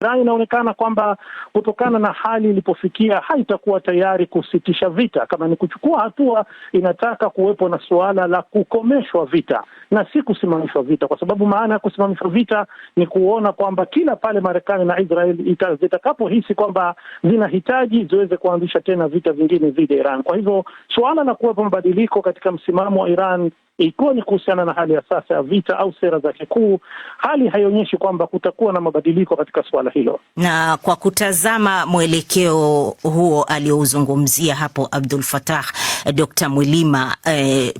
Iran inaonekana kwamba kutokana na hali ilipofikia haitakuwa tayari kusitisha vita. Kama ni kuchukua hatua, inataka kuwepo na suala la kukomeshwa vita na si kusimamishwa vita, kwa sababu maana ya kusimamishwa vita ni kuona kwamba kila pale Marekani na Israel zitakapohisi kwamba zinahitaji ziweze kuanzisha tena vita vingine dhidi ya Iran. Kwa hivyo suala la kuwepo mabadiliko katika msimamo wa Iran, ikiwa ni kuhusiana na hali ya sasa ya vita au sera zake kuu, hali haionyeshi kwamba kutakuwa na mabadiliko katika suala hilo. Na kwa kutazama mwelekeo huo aliouzungumzia hapo Abdul Fattah, Dr. Mwilima,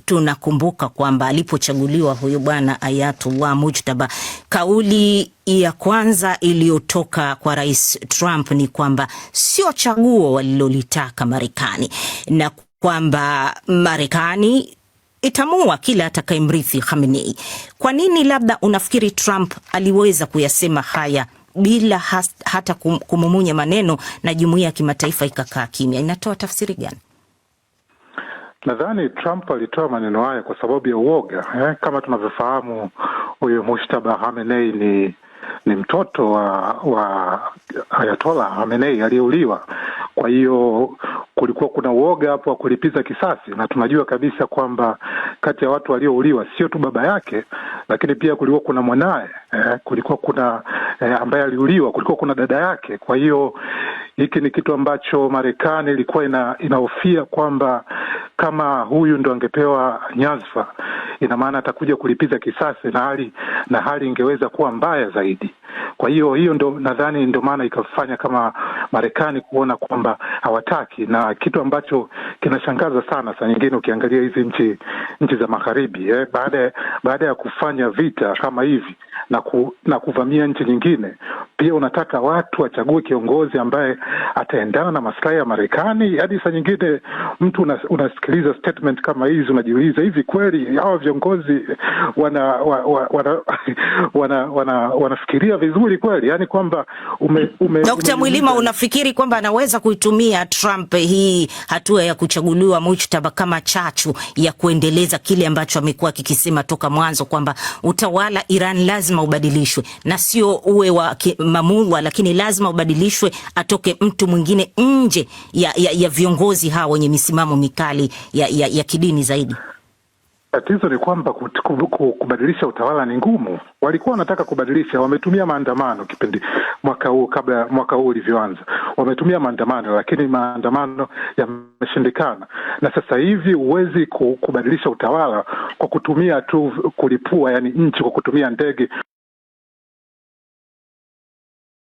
tunakumbuka kwamba alipochaguliwa huyu bwana Ayatullah Mujtaba, kauli ya kwanza iliyotoka kwa Rais Trump ni kwamba sio chaguo walilolitaka Marekani na kwamba Marekani itamua kila atakayemrithi Khamenei. Kwa nini labda unafikiri Trump aliweza kuyasema haya bila hata kumumunya maneno na jumuiya ya kimataifa ikakaa kimya? Inatoa tafsiri gani? Nadhani Trump alitoa maneno haya kwa sababu ya uoga. Kama tunavyofahamu, huyu Mujtaba Khamenei ni mtoto wa Ayatollah Khamenei aliyeuliwa. Kwa hiyo kulikuwa kuna uoga hapo wa kulipiza kisasi, na tunajua kabisa kwamba kati ya watu waliouliwa sio tu baba yake, lakini pia kulikuwa kuna mwanae, kulikuwa kuna ambaye aliuliwa, kulikuwa kuna dada yake. Kwa hiyo hiki ni kitu ambacho Marekani ilikuwa inahofia kwamba kama huyu ndo angepewa nyadhifa, ina maana atakuja kulipiza kisasi na hali ingeweza kuwa mbaya zaidi. Kwa hiyo ndo nadhani ndo maana ikafanya kama Marekani kuona kwamba hawataki, na kitu ambacho kinashangaza sana saa nyingine ukiangalia hizi nchi za magharibi, baada ya kufanya vita kama hivi na kuvamia nchi nyingine, pia unataka watu wachague kiongozi ambaye ataendana na maslahi ya Marekani. Hadi saa nyingine mtu unasikiliza statement kama hizi unajiuliza, hivi kweli hawa viongozi wanafikiria vizuri kweli? Yani kwamba Dr. Mwilima, unafikiri kwamba anaweza kuitumia Trump hii hatua ya kuchaguliwa Mujtaba kama chachu ya kuendeleza kile ambacho amekuwa kikisema toka mwanzo kwamba utawala Iran lazima ubadilishwe na sio uwe wa mamungwa, lakini lazima ubadilishwe, atoke mtu mwingine nje ya viongozi hawa wenye misimamo mikali ya kidini zaidi? Tatizo ni kwamba kubadilisha utawala ni ngumu. Walikuwa wanataka kubadilisha, wametumia maandamano kipindi kabla mwaka huu ulivyoanza. Wametumia maandamano, lakini maandamano yameshindikana. Na sasa hivi huwezi kubadilisha utawala kwa kutumia tu kulipua, yani nchi kwa kutumia ndege